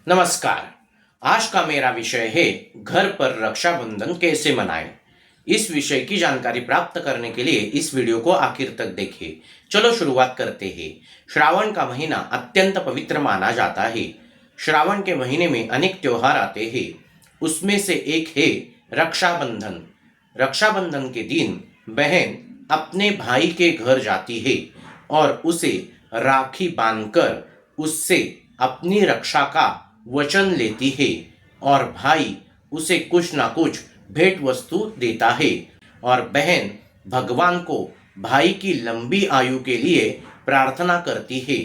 नमस्कार। आज का मेरा विषय है घर पर रक्षाबंधन कैसे मनाएं। इस विषय की जानकारी प्राप्त करने के लिए इस वीडियो को आखिर तक देखें। चलो शुरुआत करते हैं। श्रावण का महीना अत्यंत पवित्र माना जाता है। श्रावण के महीने में अनेक त्योहार आते हैं। उसमें से एक है रक्षाबंधन। रक्षाबंधन के दिन बहन अपने भाई के घर जाती है और उसे राखी बांधकर उससे अपनी रक्षा का वचन लेती है और भाई उसे कुछ ना कुछ भेंट वस्तु देता है और बहन भगवान को भाई की लंबी आयु के लिए प्रार्थना करती है।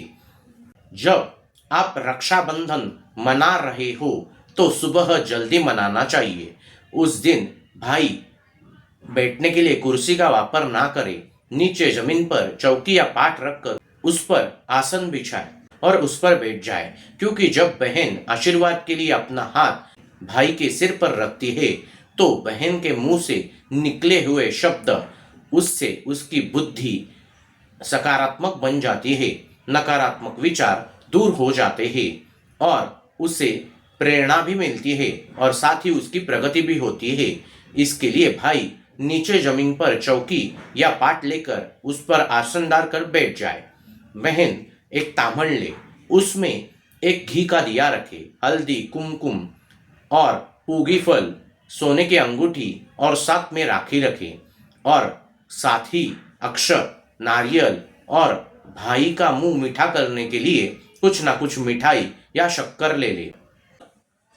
जब आप रक्षाबंधन मना रहे हो तो सुबह जल्दी मनाना चाहिए। उस दिन भाई बैठने के लिए कुर्सी का वापर ना करे, नीचे जमीन पर चौकी या पाट रखकर उस पर आसन बिछाए और उस पर बैठ जाए, क्योंकि जब बहन आशीर्वाद के लिए अपना हाथ भाई के सिर पर रखती है तो बहन के मुंह से निकले हुए शब्द उससे उसकी बुद्धि सकारात्मक बन जाती है, नकारात्मक विचार दूर हो जाते हैं और उसे प्रेरणा भी मिलती है और साथ ही उसकी प्रगति भी होती है। इसके लिए भाई नीचे जमीन पर चौकी या पाट लेकर उस पर आसन डालकर बैठ जाए। बहन एक तामड़ ले, उसमें एक घी का दिया रखे, हल्दी, कुमकुम और पूगी फल, सोने की अंगूठी और साथ में राखी रखे और साथ ही अक्षत, नारियल और भाई का मुंह मीठा करने के लिए कुछ ना कुछ मिठाई या शक्कर ले ले।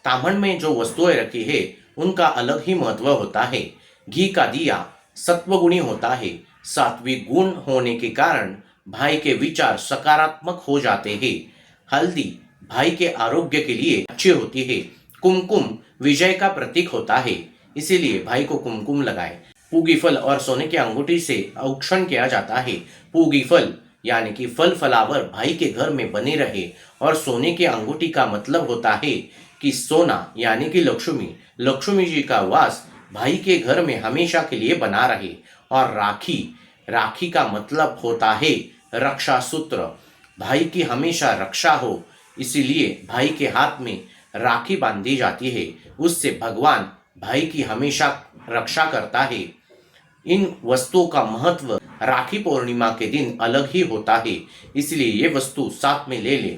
तामन में जो वस्तुएं रखी है उनका अलग ही महत्व होता है। घी का दिया सत्वगुणी होता है। सात्विक गुण होने के कारण भाई के विचार सकारात्मक हो जाते हैं। हल्दी भाई के आरोग्य के लिए अच्छी होती है। कुमकुम विजय का प्रतीक होता है, इसीलिए भाई को कुमकुम लगाए। पूगी फल और सोने की अंगूठी से औक्षण किया जाता है। पूगी फल यानी कि फल फलावर भाई के घर में बने रहे और सोने की अंगूठी का मतलब होता है कि सोना यानी कि लक्ष्मी जी का वास भाई के घर में हमेशा के लिए बना रहे। और राखी का मतलब होता है रक्षा सूत्र, भाई की हमेशा रक्षा हो, इसीलिए भाई के हाथ में राखी बांधी जाती है। उससे भगवान भाई की हमेशा रक्षा करता है। इन वस्तुओं का महत्व राखी पूर्णिमा के दिन अलग ही होता है, इसलिए ये वस्तु साथ में ले ले।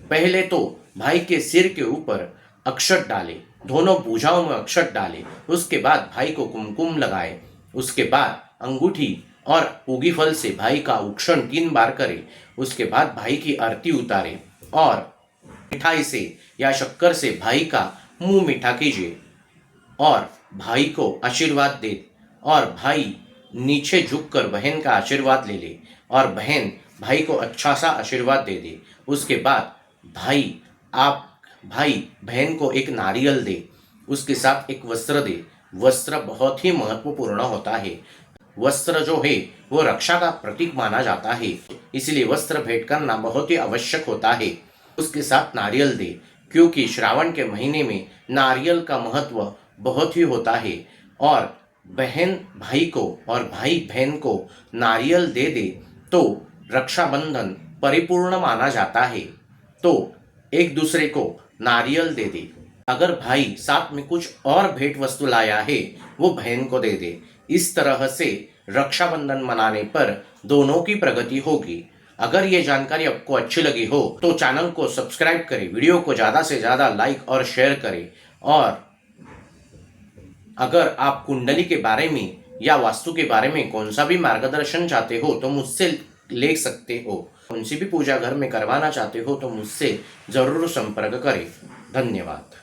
पहले तो भाई के सिर के ऊपर अक्षत डाले, दोनों भुजाओं में अक्षत डाले, उसके बाद भाई को कुमकुम लगाए, उसके बाद अंगूठी और पूगी फल से भाई का औक्षण 3 बार करे, उसके बाद भाई की आरती उतारे और मिठाई से या शक्कर से भाई का मुंह मीठा कीजिए और भाई को आशीर्वाद दे और भाई नीचे झुककर बहन का आशीर्वाद ले ले और बहन भाई को अच्छा सा आशीर्वाद दे दे। उसके बाद भाई बहन को एक नारियल दे, उसके साथ एक वस्त्र दे। वस्त्र बहुत ही महत्वपूर्ण होता है। वस्त्र जो है वो रक्षा का प्रतीक माना जाता है, इसलिए वस्त्र भेंट करना बहुत ही आवश्यक होता है। उसके साथ नारियल दे, क्योंकि श्रावण के महीने में नारियल का महत्व बहुत ही होता है और बहन भाई को और भाई बहन को नारियल दे दे तो रक्षाबंधन परिपूर्ण माना जाता है। तो एक दूसरे को नारियल दे दे। अगर भाई साथ में कुछ और भेंट वस्तु लाया है वो बहन को दे दे। इस तरह से रक्षाबंधन मनाने पर दोनों की प्रगति होगी। अगर ये जानकारी आपको अच्छी लगी हो तो चैनल को सब्सक्राइब करें, वीडियो को ज़्यादा से ज़्यादा लाइक और शेयर करें। और अगर आप कुंडली के बारे में या वास्तु के बारे में कौन सा भी मार्गदर्शन चाहते हो तो मुझसे ले सकते हो। कौन सी भी पूजा घर में करवाना चाहते हो तो मुझसे ज़रूर संपर्क करें। धन्यवाद।